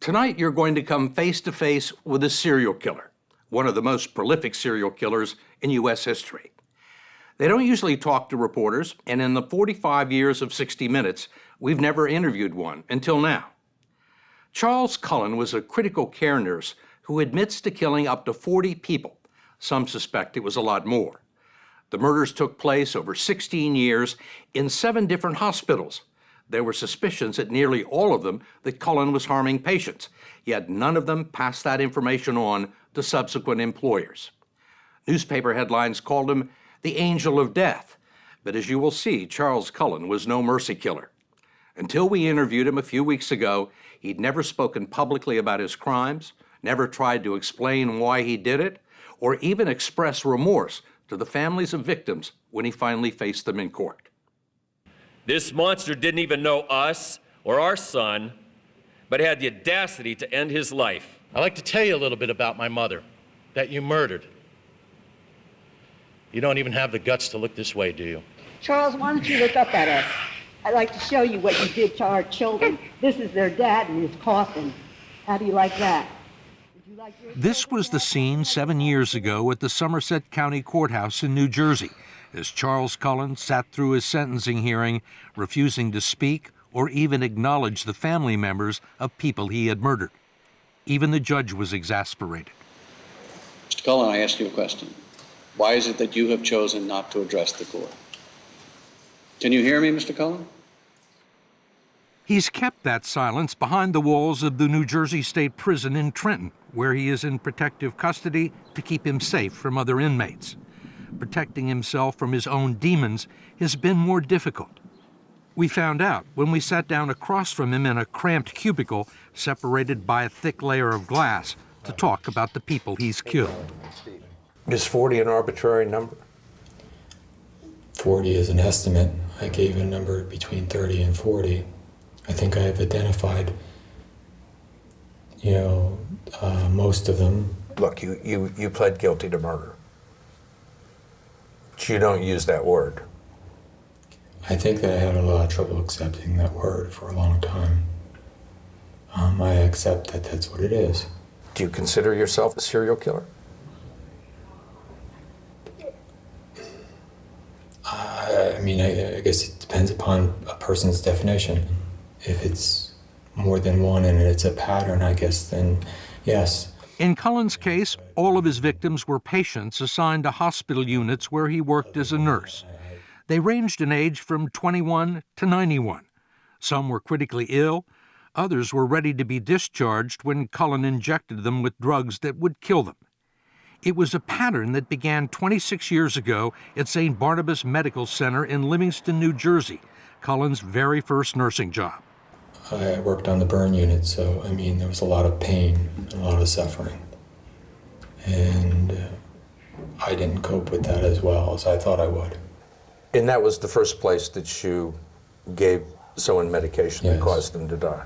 Tonight, you're going to come face to face with a serial killer, one of the most prolific serial killers in U.S. history. They don't usually talk to reporters, and in the 45 years of 60 Minutes, we've never interviewed one until now. Charles Cullen was a critical care nurse who admits to killing up to 40 people. Some suspect it was a lot more. The murders took place over 16 years in 7 different hospitals. There were suspicions at nearly all of them that Cullen was harming patients, yet none of them passed that information on to subsequent employers. Newspaper headlines called him the Angel of Death, but as you will see, Charles Cullen was no mercy killer. Until we interviewed him a few weeks ago, he'd never spoken publicly about his crimes, never tried to explain why he did it, or even express remorse to the families of victims when he finally faced them in court. This monster didn't even know us or our son, but had the audacity to end his life. I'd like to tell you a little bit about my mother, that you murdered. You don't even have the guts to look this way, do you? Charles, why don't you look up at us? I'd like to show you what you did to our children. This is their dad in his coffin. How do you like that? This was the scene 7 years ago at the Somerset County Courthouse in New Jersey, as Charles Cullen sat through his sentencing hearing, refusing to speak or even acknowledge the family members of people he had murdered. Even the judge was exasperated. Mr. Cullen, I ask you a question. Why is it that you have chosen not to address the court? Can you hear me, Mr. Cullen? He's kept that silence behind the walls of the New Jersey State Prison in Trenton, where he is in protective custody to keep him safe from other inmates. Protecting himself from his own demons has been more difficult. We found out when we sat down across from him in a cramped cubicle separated by a thick layer of glass to talk about the people he's killed. Is 40 an arbitrary number? 40 is an estimate. I gave a number between 30 and 40. I think I have identified, most of them. Look, you pled guilty to murder. But you don't use that word. I think that I had a lot of trouble accepting that word for a long time. I accept that that's what it is. Do you consider yourself a serial killer? I guess it depends upon a person's definition. If it's more than one and it's a pattern, I guess, then yes. In Cullen's case, all of his victims were patients assigned to hospital units where he worked as a nurse. They ranged in age from 21 to 91. Some were critically ill. Others were ready to be discharged when Cullen injected them with drugs that would kill them. It was a pattern that began 26 years ago at St. Barnabas Medical Center in Livingston, New Jersey, Cullen's very first nursing job. I worked on the burn unit, so, there was a lot of pain and a lot of suffering. And I didn't cope with that as well as I thought I would. And that was the first place that you gave someone medication that caused them to die?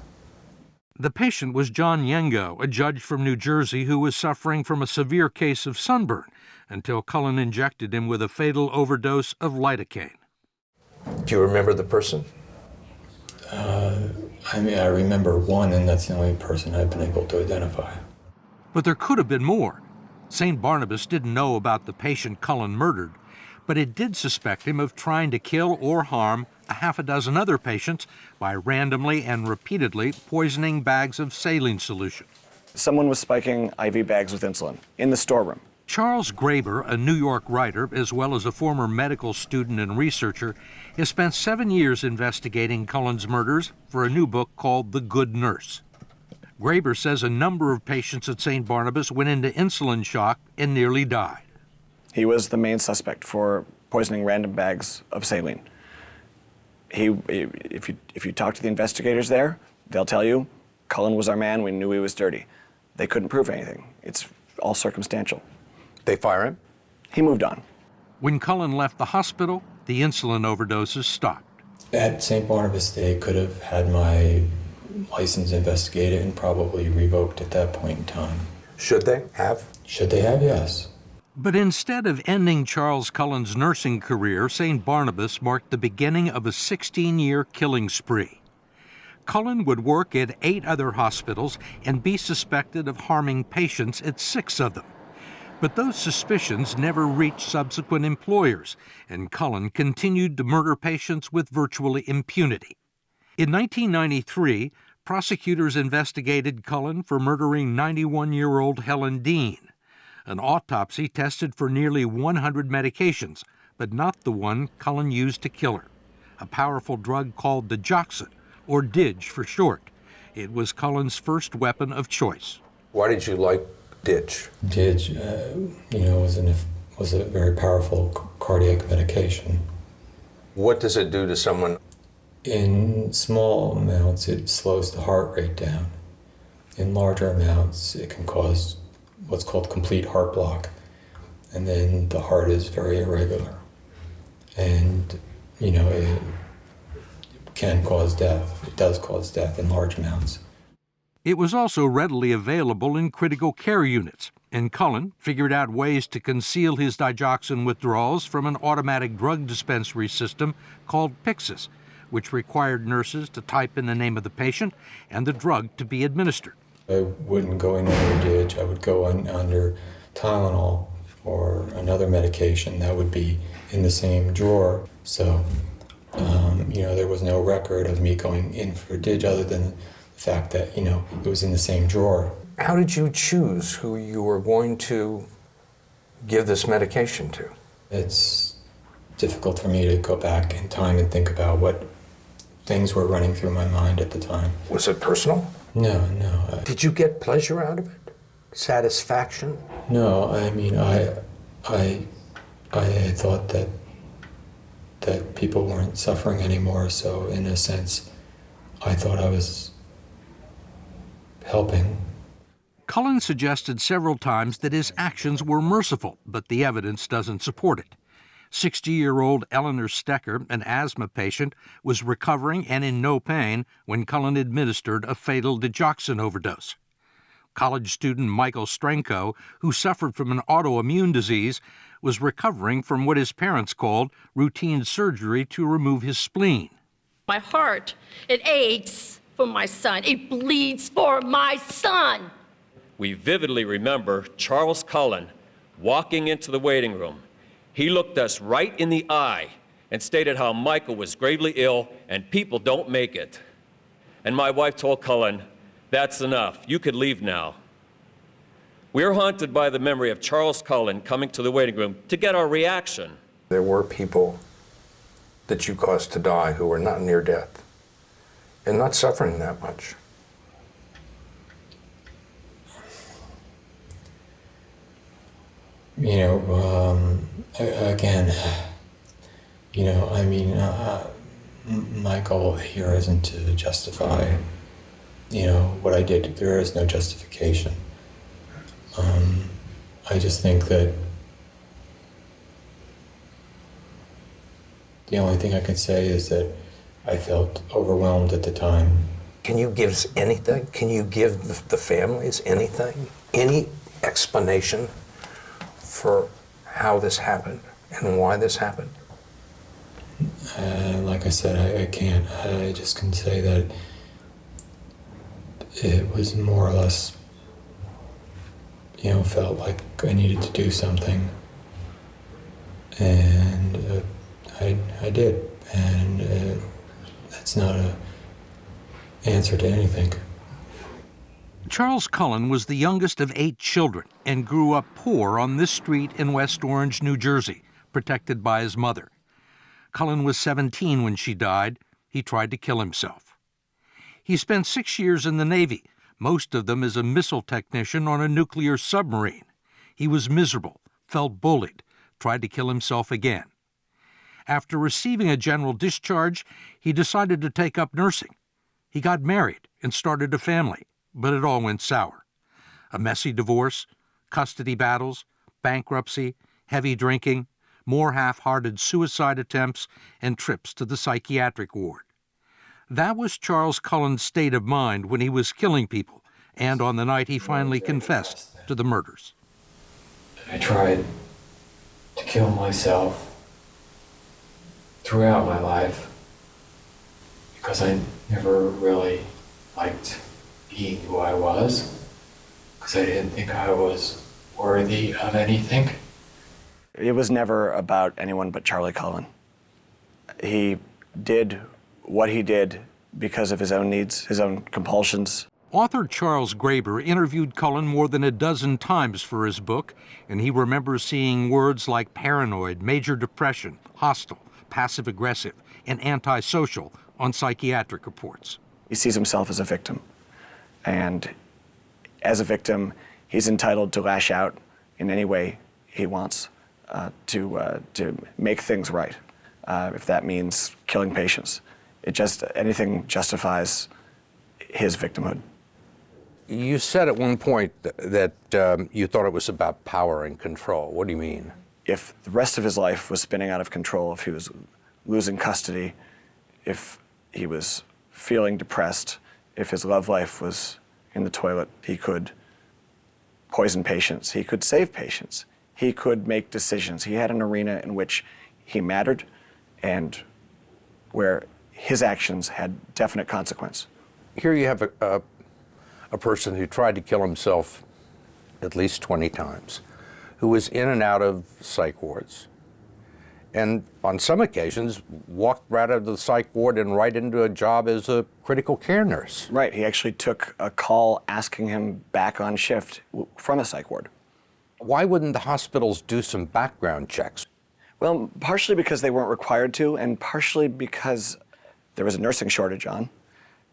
The patient was John Yengo, a judge from New Jersey who was suffering from a severe case of sunburn until Cullen injected him with a fatal overdose of lidocaine. Do you remember the person? I remember one, and that's the only person I've been able to identify. But there could have been more. St. Barnabas didn't know about the patient Cullen murdered, but it did suspect him of trying to kill or harm a half a dozen other patients by randomly and repeatedly poisoning bags of saline solution. Someone was spiking IV bags with insulin in the storeroom. Charles Graeber, a New York writer, as well as a former medical student and researcher, has spent 7 years investigating Cullen's murders for a new book called The Good Nurse. Graeber says a number of patients at St. Barnabas went into insulin shock and nearly died. He was the main suspect for poisoning random bags of saline. If you talk to the investigators there, they'll tell you, Cullen was our man, we knew he was dirty. They couldn't prove anything. It's all circumstantial. They fire him? He moved on. When Cullen left the hospital, the insulin overdoses stopped. At St. Barnabas, they could have had my license investigated and probably revoked at that point in time. Should they have? Should they have? Yes. But instead of ending Charles Cullen's nursing career, St. Barnabas marked the beginning of a 16-year killing spree. Cullen would work at 8 other hospitals and be suspected of harming patients at 6 of them. But those suspicions never reached subsequent employers, and Cullen continued to murder patients with virtually impunity. In 1993, prosecutors investigated Cullen for murdering 91-year-old Helen Dean. An autopsy tested for nearly 100 medications, but not the one Cullen used to kill her, a powerful drug called digoxin, or Dig for short. It was Cullen's first weapon of choice. Why did you like Dig? Dig, was a very powerful cardiac medication. What does it do to someone? In small amounts, it slows the heart rate down. In larger amounts, it can cause what's called complete heart block. And then the heart is very irregular. And, it can cause death. It does cause death in large amounts. It was also readily available in critical care units, and Cullen figured out ways to conceal his digoxin withdrawals from an automatic drug dispensary system called Pyxis, which required nurses to type in the name of the patient and the drug to be administered. I wouldn't go in under Dig. I would go under Tylenol or another medication that would be in the same drawer. So, there was no record of me going in for Dig other than the fact that, it was in the same drawer. How did you choose who you were going to give this medication to? It's difficult for me to go back in time and think about what things were running through my mind at the time. Was it personal? No. Did you get pleasure out of it? Satisfaction? No, I thought that people weren't suffering anymore, so in a sense, I thought I was helping. Cullen suggested several times that his actions were merciful, but the evidence doesn't support it. 60-year-old Eleanor Stecker, an asthma patient, was recovering and in no pain when Cullen administered a fatal digoxin overdose. College student Michael Strenko, who suffered from an autoimmune disease, was recovering from what his parents called routine surgery to remove his spleen. My heart, it aches for my son. It bleeds for my son. We vividly remember Charles Cullen walking into the waiting room. He looked us right in the eye and stated how Michael was gravely ill and people don't make it. And my wife told Cullen, "That's enough. You could leave now." We're haunted by the memory of Charles Cullen coming to the waiting room to get our reaction. There were people that you caused to die who were not near death and not suffering that much. My goal here isn't to justify, what I did. There is no justification. I just think that the only thing I can say is that I felt overwhelmed at the time. Can you give us anything? Can you give the families anything? Any explanation for how this happened and why this happened? Like I said, I can't. I just can say that it was more or less, felt like I needed to do something. And I did. And that's not an answer to anything. Charles Cullen was the youngest of 8 children and grew up poor on this street in West Orange, New Jersey, protected by his mother. Cullen was 17 when she died. He tried to kill himself. He spent 6 years in the Navy, most of them as a missile technician on a nuclear submarine. He was miserable, felt bullied, tried to kill himself again. After receiving a general discharge, he decided to take up nursing. He got married and started a family, but it all went sour. A messy divorce, custody battles, bankruptcy, heavy drinking, more half-hearted suicide attempts, and trips to the psychiatric ward. That was Charles Cullen's state of mind when he was killing people, and on the night he finally confessed to the murders. I tried to kill myself throughout my life because I never really liked being who I was because I didn't think I was worthy of anything. It was never about anyone but Charlie Cullen. He did what he did because of his own needs, his own compulsions. Author Charles Graeber interviewed Cullen more than a dozen times for his book, and he remembers seeing words like paranoid, major depression, hostile, passive-aggressive, and antisocial on psychiatric reports. He sees himself as a victim, and as a victim, he's entitled to lash out in any way he wants to make things right, if that means killing patients. Anything justifies his victimhood. You said at one point that you thought it was about power and control. What do you mean? If the rest of his life was spinning out of control, if he was losing custody, if he was feeling depressed, if his love life was in the toilet, he could poison patients, he could save patients, he could make decisions. He had an arena in which he mattered and where his actions had definite consequence. Here you have a person who tried to kill himself at least 20 times, who was in and out of psych wards, and on some occasions walked right out of the psych ward and right into a job as a critical care nurse. Right, he actually took a call asking him back on shift from a psych ward. Why wouldn't the hospitals do some background checks? Well, partially because they weren't required to, and partially because there was a nursing shortage on.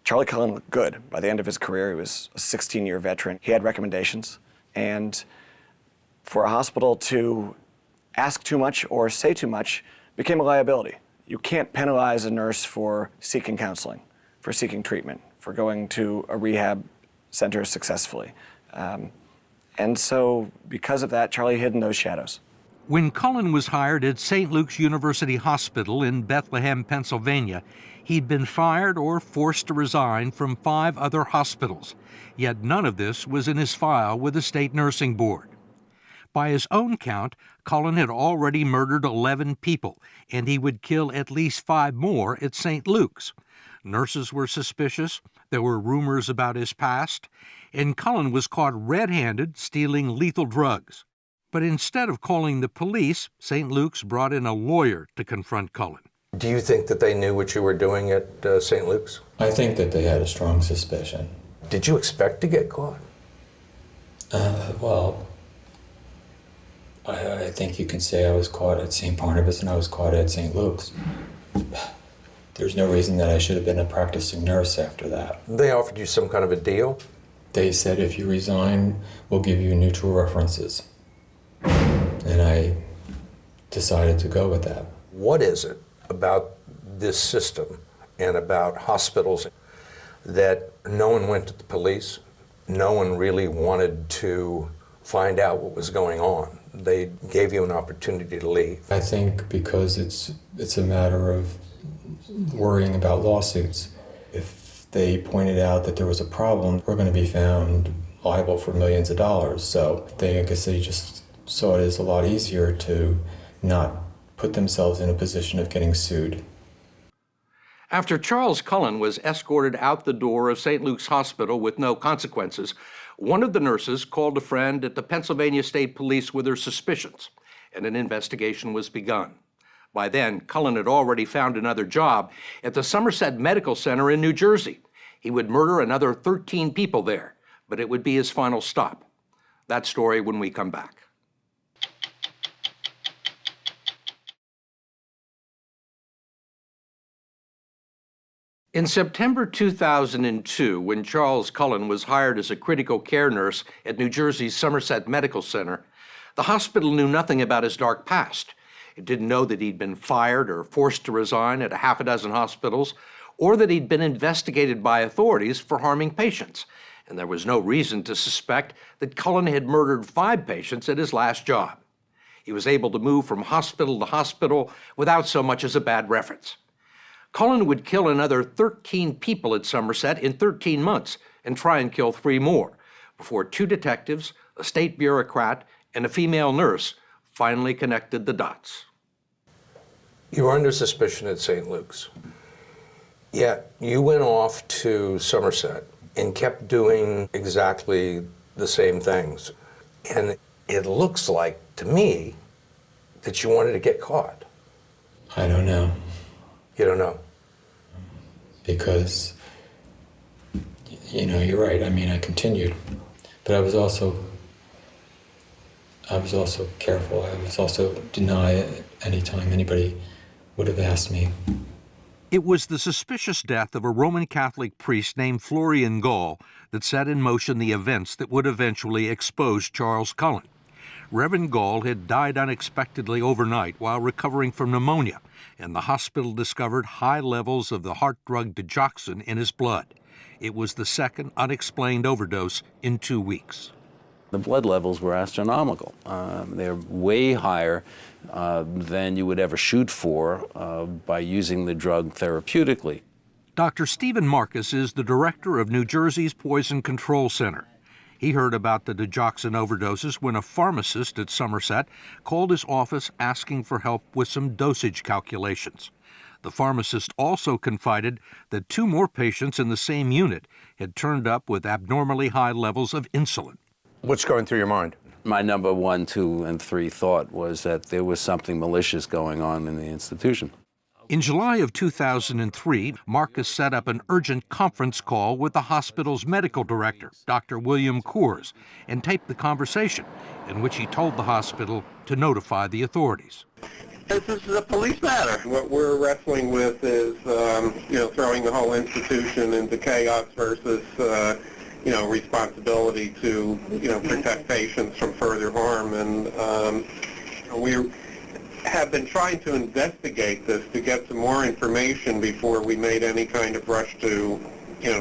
Charlie Cullen looked good. By the end of his career, he was a 16-year veteran. He had recommendations, and for a hospital to ask too much or say too much became a liability. You can't penalize a nurse for seeking counseling, for seeking treatment, for going to a rehab center successfully. And so, because of that, Charlie hid in those shadows. When Cullen was hired at St. Luke's University Hospital in Bethlehem, Pennsylvania, he'd been fired or forced to resign from 5 other hospitals, yet none of this was in his file with the state nursing board. By his own count, Cullen had already murdered 11 people, and he would kill at least 5 more at St. Luke's. Nurses were suspicious, there were rumors about his past, and Cullen was caught red-handed stealing lethal drugs. But instead of calling the police, St. Luke's brought in a lawyer to confront Cullen. Do you think that they knew what you were doing at St. Luke's? I think that they had a strong suspicion. Did you expect to get caught? Well, I think you can say I was caught at St. Barnabas and I was caught at St. Luke's. There's no reason that I should have been a practicing nurse after that. They offered you some kind of a deal? They said if you resign, we'll give you neutral references. And I decided to go with that. What is it about this system and about hospitals that no one went to the police? No one really wanted to find out what was going on. They gave you an opportunity to leave. I think because it's a matter of worrying about lawsuits. If they pointed out that there was a problem, we're going to be found liable for millions of dollars. So I guess they just saw it as a lot easier to not put themselves in a position of getting sued. After Charles Cullen was escorted out the door of St. Luke's Hospital with no consequences, one of the nurses called a friend at the Pennsylvania State Police with her suspicions, and an investigation was begun. By then, Cullen had already found another job at the Somerset Medical Center in New Jersey. He would murder another 13 people there, but it would be his final stop. That story when we come back. In September 2002, when Charles Cullen was hired as a critical care nurse at New Jersey's Somerset Medical Center, the hospital knew nothing about his dark past. It didn't know that he'd been fired or forced to resign at a half a dozen hospitals, or that he'd been investigated by authorities for harming patients. And there was no reason to suspect that Cullen had murdered 5 patients at his last job. He was able to move from hospital to hospital without so much as a bad reference. Cullen would kill another 13 people at Somerset in 13 months and try and kill 3 more before 2 detectives, a state bureaucrat, and a female nurse finally connected the dots. You were under suspicion at St. Luke's. Yeah, you went off to Somerset and kept doing exactly the same things. And it looks like, to me, that you wanted to get caught. I don't know. You don't know? Because, you're right. I mean, I continued. But I was also careful. I was also deny any time anybody would have asked me. It was the suspicious death of a Roman Catholic priest named Florian Gall that set in motion the events that would eventually expose Charles Cullen. Reverend Gall had died unexpectedly overnight while recovering from pneumonia, and the hospital discovered high levels of the heart drug digoxin in his blood. It was the second unexplained overdose in 2 weeks. The blood levels were astronomical. They're way higher than you would ever shoot for by using the drug therapeutically. Dr. Stephen Marcus is the director of New Jersey's Poison Control Center. He heard about the digoxin overdoses when a pharmacist at Somerset called his office asking for help with some dosage calculations. The pharmacist also confided that 2 more patients in the same unit had turned up with abnormally high levels of insulin. What's going through your mind? My number 1, 2, and 3 thought was that there was something malicious going on in the institution. In July of 2003, Marcus set up an urgent conference call with the hospital's medical director, Dr. William Coors, and taped the conversation in which he told the hospital to notify the authorities. This is a police matter. What we're wrestling with is, throwing the whole institution into chaos versus, responsibility to, protect patients from further harm. And we have been trying to investigate this to get some more information before we made any kind of rush to,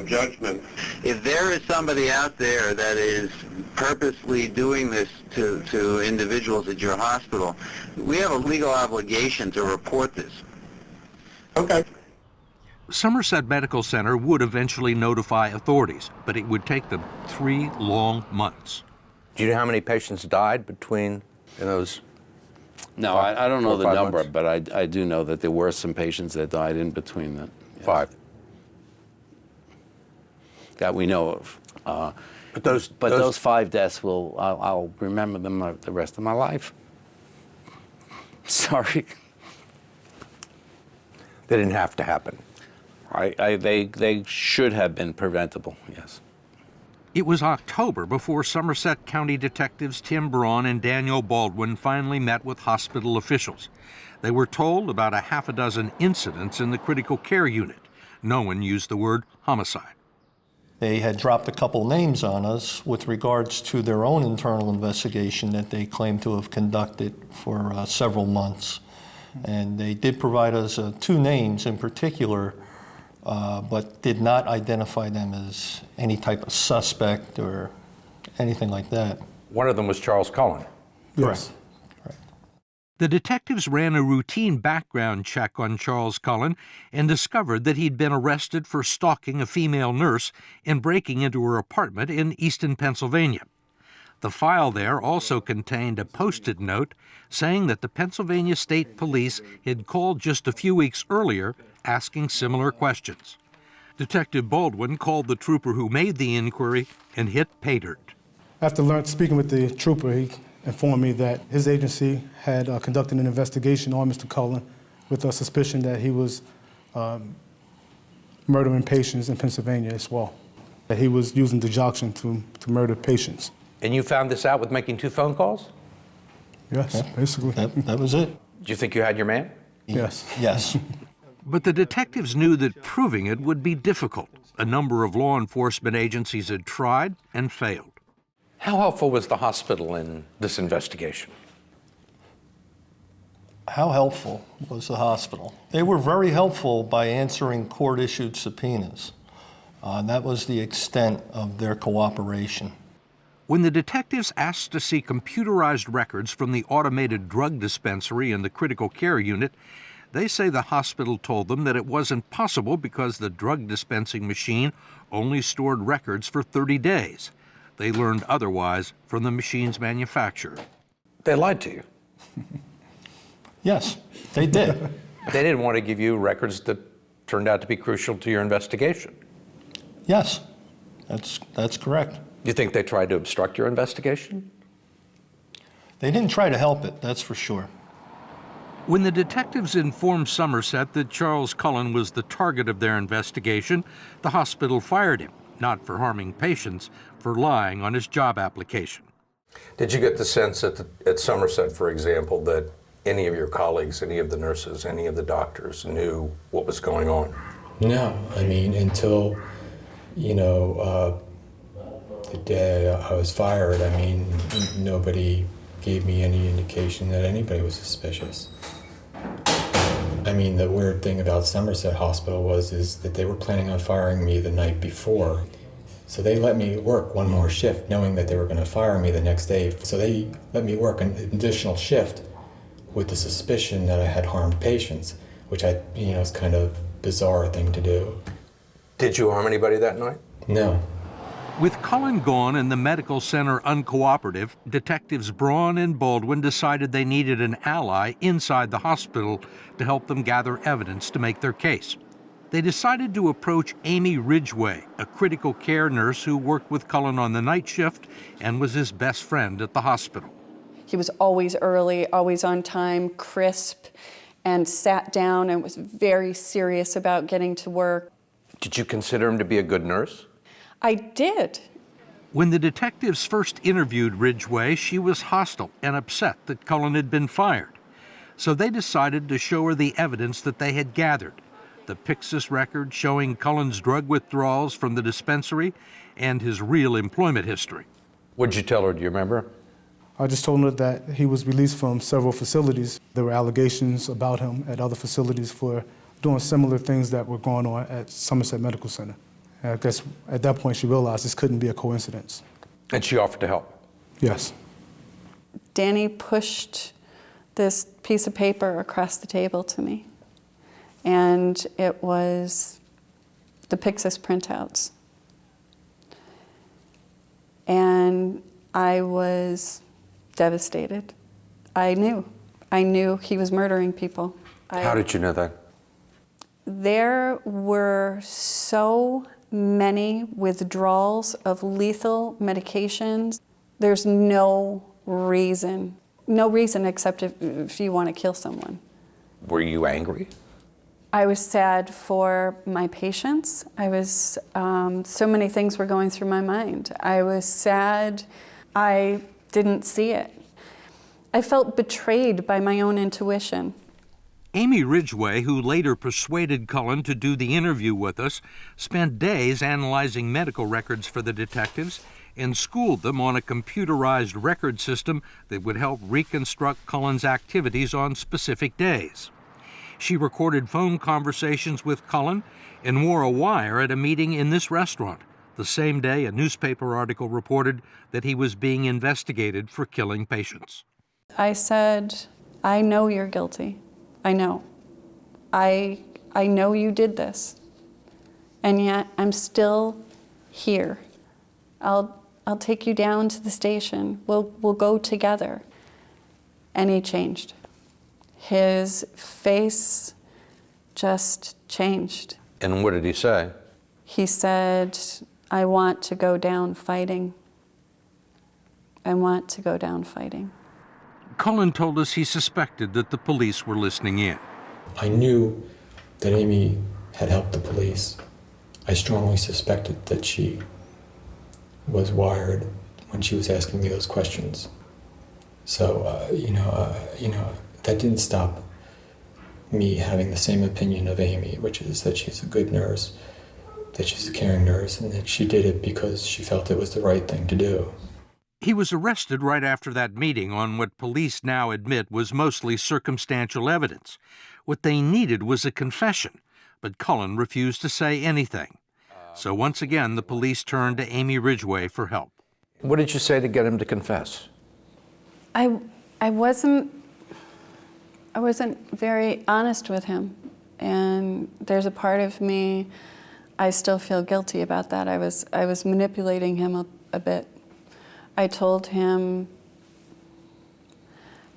judgment. If there is somebody out there that is purposely doing this to individuals at your hospital, we have a legal obligation to report this. Okay. Somerset Medical Center would eventually notify authorities, but it would take them 3 long months. Do you know how many patients died between those? No, I don't know the number, but I do know that there were some patients that died in between that. Yes. 5. That we know of. But those 5 deaths I'll remember them the rest of my life. Sorry. They didn't have to happen. They should have been preventable, yes. It was October before Somerset County detectives Tim Braun and Daniel Baldwin finally met with hospital officials. They were told about a half a dozen incidents in the critical care unit. No one used the word homicide. They had dropped a couple names on us with regards to their own internal investigation that they claimed to have conducted for several months. And they did provide us 2 names in particular, but did not identify them as any type of suspect or anything like that. One of them was Charles Cullen. Yes. The detectives ran a routine background check on Charles Cullen and discovered that he'd been arrested for stalking a female nurse and breaking into her apartment in Easton, Pennsylvania. The file there also contained a post-it note saying that the Pennsylvania State Police had called just a few weeks earlier asking similar questions. Detective Baldwin called the trooper who made the inquiry and hit pay dirt. After speaking with the trooper, he informed me that his agency had conducted an investigation on Mr. Cullen with a suspicion that he was murdering patients in Pennsylvania as well. That he was using digoxin to murder patients. And you found this out with making 2 phone calls? Yes, basically. That was it. Do you think you had your man? Yes. Yes. But the detectives knew that proving it would be difficult. A number of law enforcement agencies had tried and failed. How helpful was the hospital in this investigation? How helpful was the hospital? They were very helpful by answering court-issued subpoenas. That was the extent of their cooperation. When the detectives asked to see computerized records from the automated drug dispensary in the critical care unit, they say the hospital told them that it wasn't possible because the drug dispensing machine only stored records for 30 days. They learned otherwise from the machine's manufacturer. They lied to you. Yes, they did. They didn't want to give you records that turned out to be crucial to your investigation. Yes, that's correct. You think they tried to obstruct your investigation? They didn't try to help it, that's for sure. When the detectives informed Somerset that Charles Cullen was the target of their investigation, the hospital fired him, not for harming patients, for lying on his job application. Did you get the sense at Somerset, for example, that any of your colleagues, any of the nurses, any of the doctors knew what was going on? No, I mean, until, the day I was fired, I mean, nobody gave me any indication that anybody was suspicious. I mean, the weird thing about Somerset Hospital is that they were planning on firing me the night before. So they let me work one more shift, knowing that they were going to fire me the next day. So they let me work an additional shift with the suspicion that I had harmed patients, which is kind of bizarre thing to do. Did you harm anybody that night? No. With Cullen gone and the medical center uncooperative, detectives Braun and Baldwin decided they needed an ally inside the hospital to help them gather evidence to make their case. They decided to approach Amy Ridgway, a critical care nurse who worked with Cullen on the night shift and was his best friend at the hospital. He was always early, always on time, crisp, and sat down and was very serious about getting to work. Did you consider him to be a good nurse? I did. When the detectives first interviewed Ridgway, she was hostile and upset that Cullen had been fired. So they decided to show her the evidence that they had gathered, the Pyxis record showing Cullen's drug withdrawals from the dispensary and his real employment history. What'd you tell her, do you remember? I just told her that he was released from several facilities. There were allegations about him at other facilities for doing similar things that were going on at Somerset Medical Center. I guess at that point she realized this couldn't be a coincidence. And she offered to help? Yes. Danny pushed this piece of paper across the table to me, and it was the Pyxis printouts. And I was devastated. I knew he was murdering people. How did you know that? There were so many withdrawals of lethal medications. There's no reason except if you want to kill someone. Were you angry? I was sad for my patients. So many things were going through my mind. I was sad. I didn't see it. I felt betrayed by my own intuition. Amy Ridgway, who later persuaded Cullen to do the interview with us, spent days analyzing medical records for the detectives and schooled them on a computerized record system that would help reconstruct Cullen's activities on specific days. She recorded phone conversations with Cullen and wore a wire at a meeting in this restaurant, the same day a newspaper article reported that he was being investigated for killing patients. I said, I know you're guilty. I know. I know you did this. And yet I'm still here. I'll take you down to the station. We'll go together. And he changed. His face just changed. And what did he say? He said, I want to go down fighting. I want to go down fighting. Cullen told us he suspected that the police were listening in. I knew that Amy had helped the police. I strongly suspected that she was wired when she was asking me those questions. So, that didn't stop me having the same opinion of Amy, which is that she's a good nurse, that she's a caring nurse, and that she did it because she felt it was the right thing to do. He was arrested right after that meeting on what police now admit was mostly circumstantial evidence. What they needed was a confession, but Cullen refused to say anything. So once again, the police turned to Amy Ridgway for help. What did you say to get him to confess? I wasn't very honest with him, and there's a part of me I still feel guilty about that. I was manipulating him a bit. I told him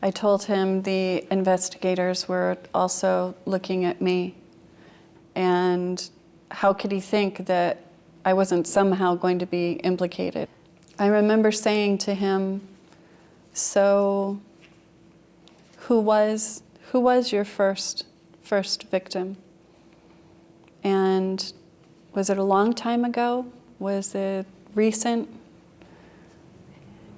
the investigators were also looking at me, And how could he think that I wasn't somehow going to be implicated? I remember saying to him, so who was your first victim? And was it a long time ago? Was it recent?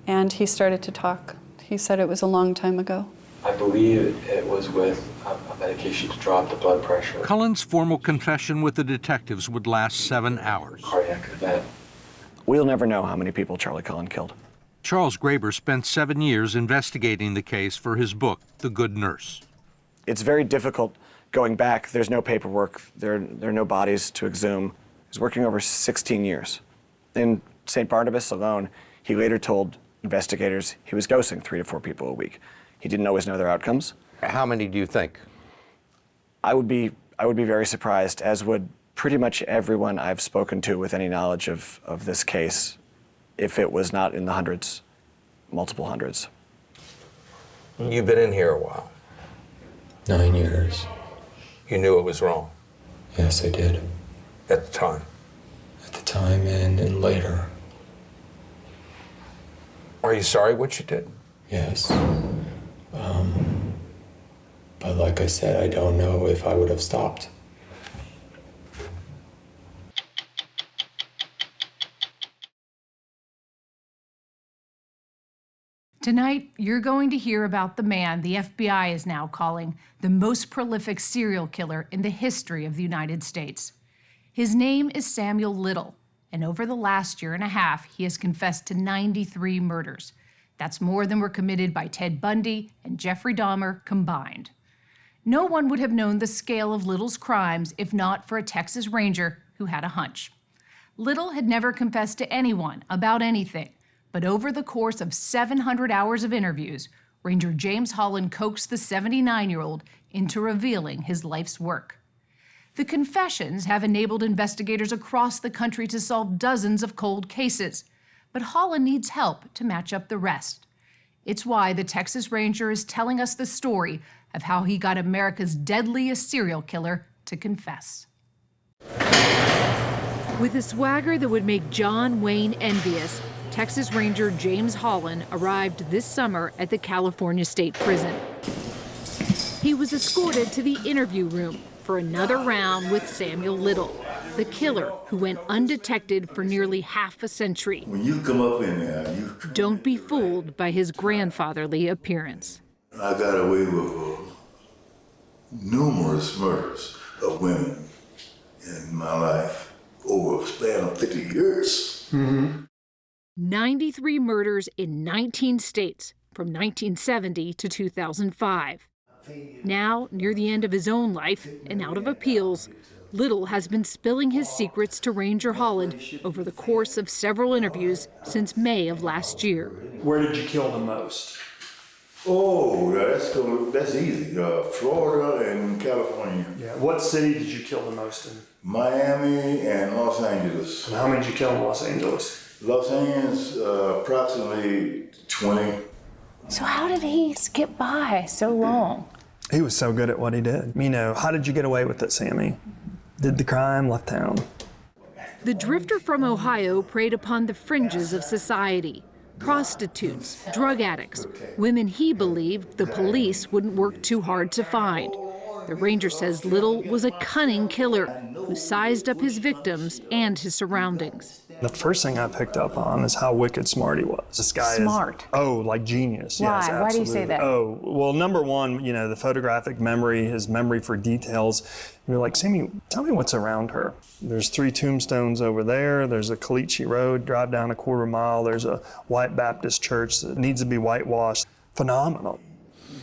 And he started to talk. He said it was a long time ago. I believe it was with a medication to drop the blood pressure. Cullen's formal confession with the detectives would last 7 hours. Cardiac event. We'll never know how many people Charlie Cullen killed. Charles Graber spent 7 years investigating the case for his book, The Good Nurse. It's very difficult going back. There's no paperwork. There are no bodies to exhume. He's working over 16 years. In St. Barnabas alone, he later told investigators he was dosing 3 to 4 people a week. He didn't always know their outcomes. How many do you think? I would be very surprised, as would pretty much everyone I've spoken to with any knowledge of this case, if it was not in the hundreds, multiple hundreds. You've been in here a while. 9 years. You knew it was wrong Yes, I did. at the time. At the time and later. Are you sorry what you did? Yes. But like I said, I don't know if I would have stopped. Tonight, you're going to hear about the man the FBI is now calling the most prolific serial killer in the history of the United States. His name is Samuel Little, and over the last year and a half, he has confessed to 93 murders. That's more than were committed by Ted Bundy and Jeffrey Dahmer combined. No one would have known the scale of Little's crimes if not for a Texas Ranger who had a hunch. Little had never confessed to anyone about anything, but over the course of 700 hours of interviews, Ranger James Holland coaxed the 79-year-old into revealing his life's work. The confessions have enabled investigators across the country to solve dozens of cold cases, but Holland needs help to match up the rest. It's why the Texas Ranger is telling us the story of how he got America's deadliest serial killer to confess. With a swagger that would make John Wayne envious, Texas Ranger James Holland arrived this summer at the California State Prison. He was escorted to the interview room for another round with Samuel Little, the killer who went undetected for nearly half a century. When you come up in there, Don't be fooled by his grandfatherly appearance. I got away with numerous murders of women in my life over a span of 50 years. 93 murders in 19 states from 1970 to 2005. Now, near the end of his own life and out of appeals, Little has been spilling his secrets to Ranger Holland over the course of several interviews since May of last year. Where did you kill the most? Oh, that's easy. Florida and California. Yeah. What city did you kill the most in? Miami and Los Angeles. And how many did you kill in Los Angeles? Los Angeles, approximately 20. So how did he skip by so long? He was so good at what he did. You know, how did you get away with it, Sammy? Did the crime, left town. The drifter from Ohio preyed upon the fringes of society. Prostitutes, drug addicts, women he believed the police wouldn't work too hard to find. The Ranger says Little was a cunning killer who sized up his victims and his surroundings. The first thing I picked up on is how wicked smart he was. This guy Smart. like genius. Why? Yes, Why do you say absolutely. that? Oh, well, number one, the photographic memory, his memory for details. You're like, Sammy, tell me what's around her. There's 3 tombstones over there. There's a Caliche Road, drive down a quarter mile. There's a white Baptist church that needs to be whitewashed. Phenomenal.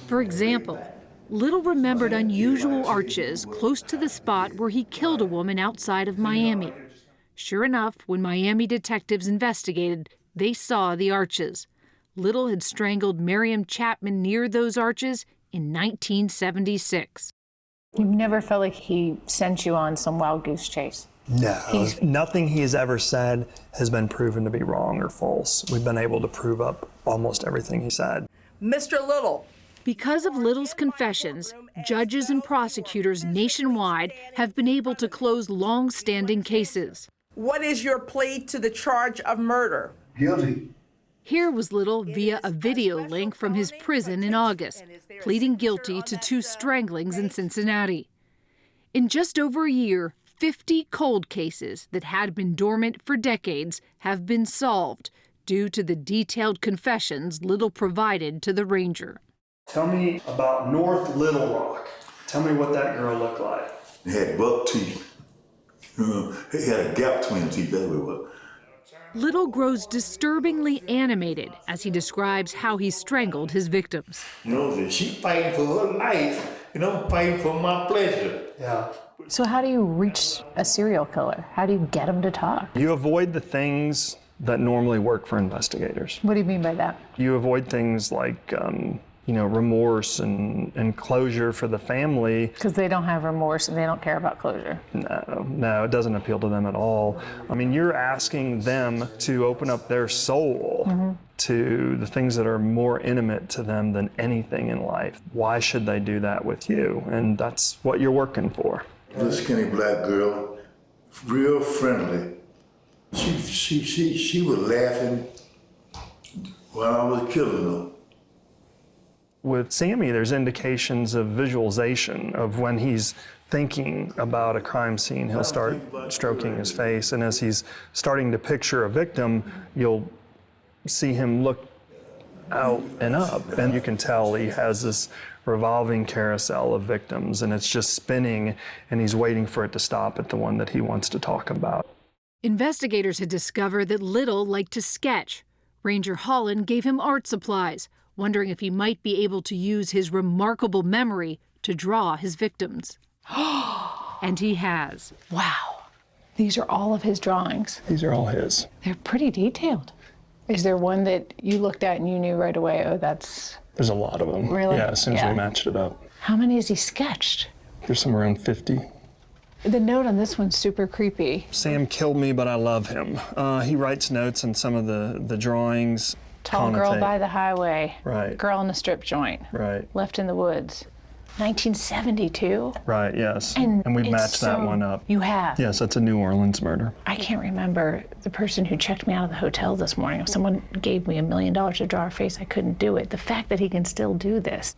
For example, Little remembered unusual arches close to the spot where he killed a woman outside of Miami. Sure enough, when Miami detectives investigated, they saw the arches. Little had strangled Miriam Chapman near those arches in 1976. You never felt like he sent you on some wild goose chase? No, nothing he has ever said has been proven to be wrong or false. We've been able to prove up almost everything he said. Mr. Little, Because of Little's confessions, judges and prosecutors nationwide have been able to close long-standing cases. What is your plea to the charge of murder? Guilty. Here was Little via a video link from his prison in August, pleading guilty to 2 stranglings in Cincinnati. In just over a year, 50 cold cases that had been dormant for decades have been solved due to the detailed confessions Little provided to the Ranger. Tell me about North Little Rock. Tell me what that girl looked like. He had buck teeth. He had a gap between the teeth, that's what it was. Little grows disturbingly animated as he describes how he strangled his victims. You know, she fighting for her life, you know, fighting for my pleasure. Yeah. So how do you reach a serial killer? How do you get him to talk? You avoid the things that normally work for investigators. What do you mean by that? You avoid things like, remorse and closure for the family. Because they don't have remorse and they don't care about closure. No, it doesn't appeal to them at all. I mean, you're asking them to open up their soul to the things that are more intimate to them than anything in life. Why should they do that with you? And that's what you're working for. This skinny black girl, real friendly. She was laughing while I was killing her. With Sammy, there's indications of visualization of when he's thinking about a crime scene, he'll start stroking his face, and as he's starting to picture a victim, you'll see him look out and up, and you can tell he has this revolving carousel of victims, and it's just spinning, and he's waiting for it to stop at the one that he wants to talk about. Investigators had discovered that Little liked to sketch. Ranger Holland gave him art supplies, wondering if he might be able to use his remarkable memory to draw his victims. And he has. Wow. These are all of his drawings. These are all his. They're pretty detailed. Is there one that you looked at and you knew right away, oh, that's... There's a lot of them. Really? Yeah, as soon as we matched it up. How many has he sketched? There's somewhere around 50. The note on this one's super creepy. Sam killed me, but I love him. He writes notes in some of the drawings. Tall girl by the highway. Right. Girl in a strip joint. Right. Left in the woods. 1972. Right, yes. And we've it's matched that one up. You have? Yes, that's a New Orleans murder. I can't remember the person who checked me out of the hotel this morning. If someone gave me $1 million to draw her face, I couldn't do it. The fact that he can still do this.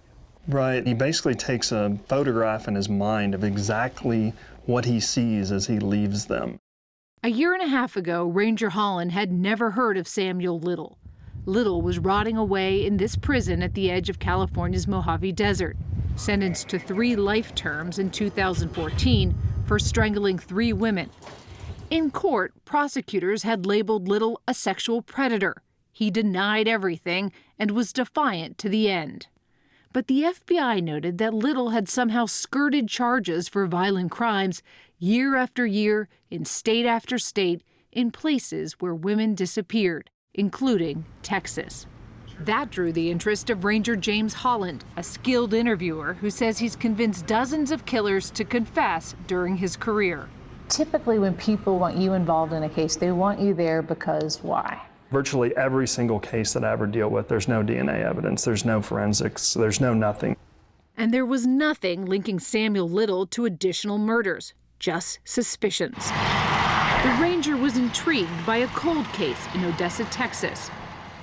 Right. He basically takes a photograph in his mind of exactly what he sees as he leaves them. A year and a half ago, Ranger Holland had never heard of Samuel Little. Little was rotting away in this prison at the edge of California's Mojave Desert, sentenced to 3 life terms in 2014 for strangling 3 women. In court, prosecutors had labeled Little a sexual predator. He denied everything and was defiant to the end. But the FBI noted that Little had somehow skirted charges for violent crimes year after year in state after state in places where women disappeared, including Texas. That drew the interest of Ranger James Holland, a skilled interviewer who says he's convinced dozens of killers to confess during his career. Typically when people want you involved in a case, they want you there because why? Virtually every single case that I ever deal with, there's no DNA evidence, there's no forensics, there's no nothing. And there was nothing linking Samuel Little to additional murders, just suspicions. The Ranger was intrigued by a cold case in Odessa, Texas.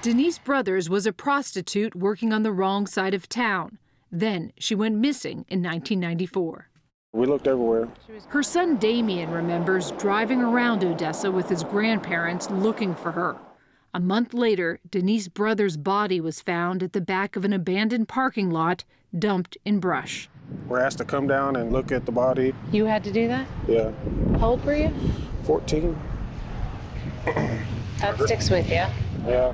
Denise Brothers was a prostitute working on the wrong side of town. Then she went missing in 1994. We looked everywhere. Her son Damien remembers driving around Odessa with his grandparents looking for her. A month later, Denise Brothers' body was found at the back of an abandoned parking lot, dumped in brush. We're asked to come down and look at the body. You had to do that? Yeah. How old were you? 14. That sticks with you. Yeah.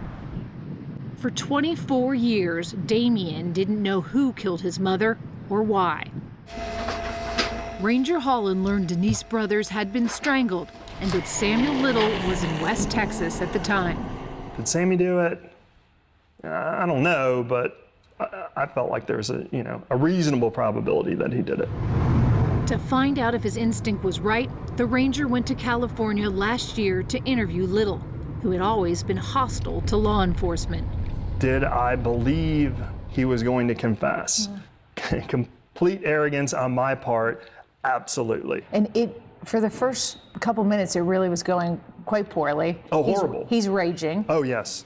For 24 years, Damien didn't know who killed his mother or why. Ranger Holland learned Denise Brothers had been strangled and that Samuel Little was in West Texas at the time. Did Sammy do it? I don't know, but I felt like there was a reasonable probability that he did it. To find out if his instinct was right, the Ranger went to California last year to interview Little, who had always been hostile to law enforcement. Did I believe he was going to confess. Complete arrogance on my part, absolutely. And for the first couple minutes, it really was going quite poorly. Oh, horrible. He's raging. Oh, yes.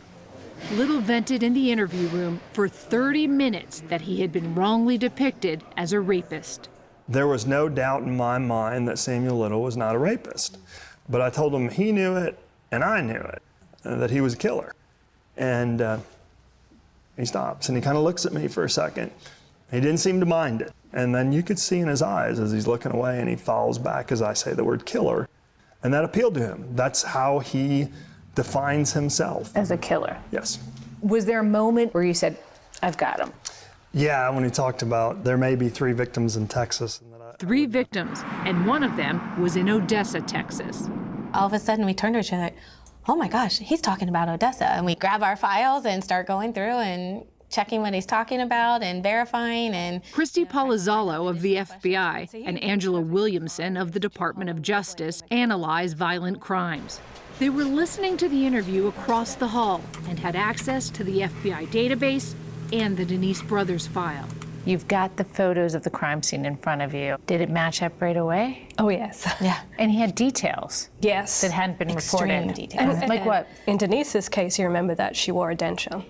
Little vented in the interview room for 30 minutes that he had been wrongly depicted as a rapist. There was no doubt in my mind that Samuel Little was not a rapist. But I told him he knew it and I knew it, that he was a killer. And he stops and he kind of looks at me for a second. He didn't seem to mind it. And then you could see in his eyes as he's looking away and he follows back as I say the word killer. And that appealed to him. That's how he defines himself. As a killer? Yes. Was there a moment where you said, I've got him? Yeah, when he talked about there may be 3 victims in Texas. And 3 victims, and one of them was in Odessa, Texas. All of a sudden we turned to each other like, oh my gosh, he's talking about Odessa. And we grab our files and start going through and checking what he's talking about and verifying. And Christy Palazzolo of the FBI and Angela Williamson of the Department of Justice analyze violent crimes. They were listening to the interview across the hall and had access to the FBI database and the Denise Brothers file. You've got the photos of the crime scene in front of you. Did it match up right away? Oh, yes. Yeah. And he had details. Yes. That hadn't been Extreme reported. details. Like what? In Denise's case, you remember that she wore a denture.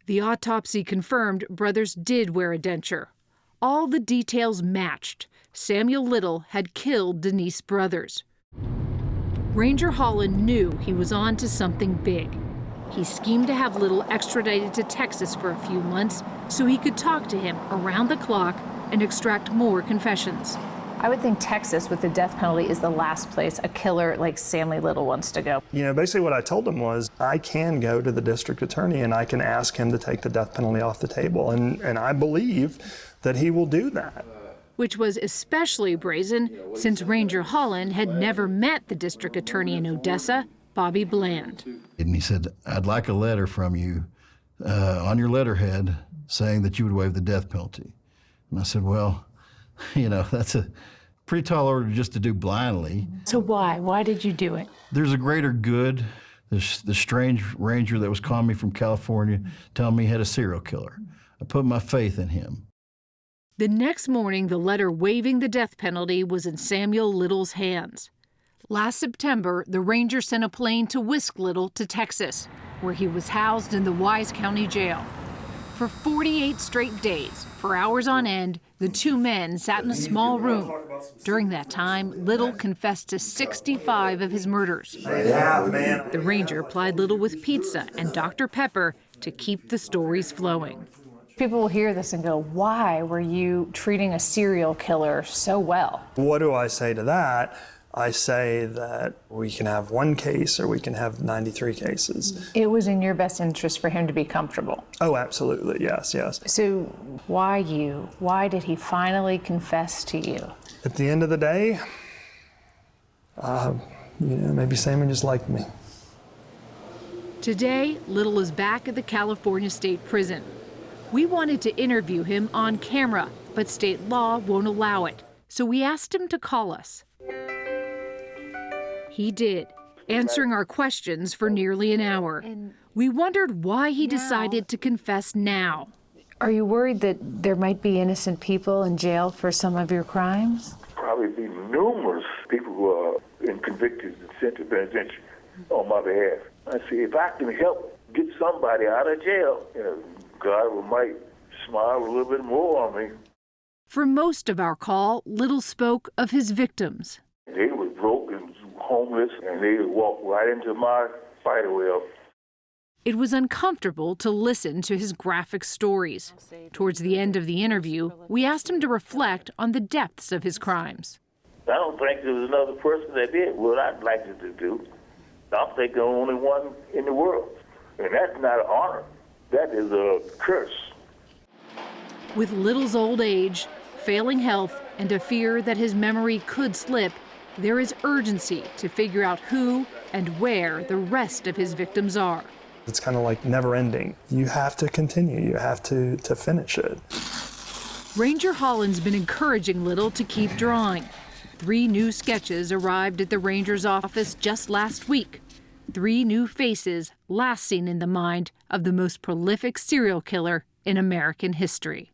The autopsy confirmed Brothers did wear a denture. All the details matched. Samuel Little had killed Denise Brothers. Ranger Holland knew he was on to something big. He schemed to have Little extradited to Texas for a few months so he could talk to him around the clock and extract more confessions. I would think Texas, with the death penalty, is the last place a killer like Samuel Little wants to go. You know, basically what I told him was, I can go to the district attorney and I can ask him to take the death penalty off the table. And I believe that he will do that. Which was especially brazen since Ranger Holland had never met the district attorney in Odessa, Bobby Bland. And he said, I'd like a letter from you on your letterhead saying that you would waive the death penalty. And I said, well, you know, that's a pretty tall order just to do blindly. So why? Why did you do it? There's a greater good. The strange ranger that was calling me from California telling me he had a serial killer. I put my faith in him. The next morning, the letter waiving the death penalty was in Samuel Little's hands. Last September, the ranger sent a plane to whisk Little to Texas, where he was housed in the Wise County Jail. For 48 straight days, for hours on end, the 2 men sat in a small room. During that time, Little confessed to 65 of his murders. The ranger plied Little with pizza and Dr. Pepper to keep the stories flowing. People will hear this and go, why were you treating a serial killer so well? What do I say to that? I say that we can have 1 case or we can have 93 cases. It was in your best interest for him to be comfortable. Oh, absolutely, yes, yes. So why you? Why did he finally confess to you? At the end of the day, maybe Samuel just liked me. Today, Little is back at the California State Prison. We wanted to interview him on camera, but state law won't allow it, so we asked him to call us. He did, answering our questions for nearly an hour. We wondered why he decided to confess now. Are you worried that there might be innocent people in jail for some of your crimes? Probably be numerous people who are convicted and sent to penitentiary on my behalf. I see if I can help get somebody out of jail, God might smile a little bit more on me. For most of our call, Little spoke of his victims. They were broke and homeless, and they walked right into my spider web. It was uncomfortable to listen to his graphic stories. Towards the end of the interview, we asked him to reflect on the depths of his crimes. I don't think there was another person that did what I'd like it to do. I'm thinking the only one in the world. And that's not an honor. That is a curse. With Little's old age, failing health, and a fear that his memory could slip, there is urgency to figure out who and where the rest of his victims are. It's kind of like never ending. You have to continue. You have to finish it. Ranger Holland's been encouraging Little to keep drawing. 3 new sketches arrived at the ranger's office just last week. 3 new faces last seen in the mind of the most prolific serial killer in American history.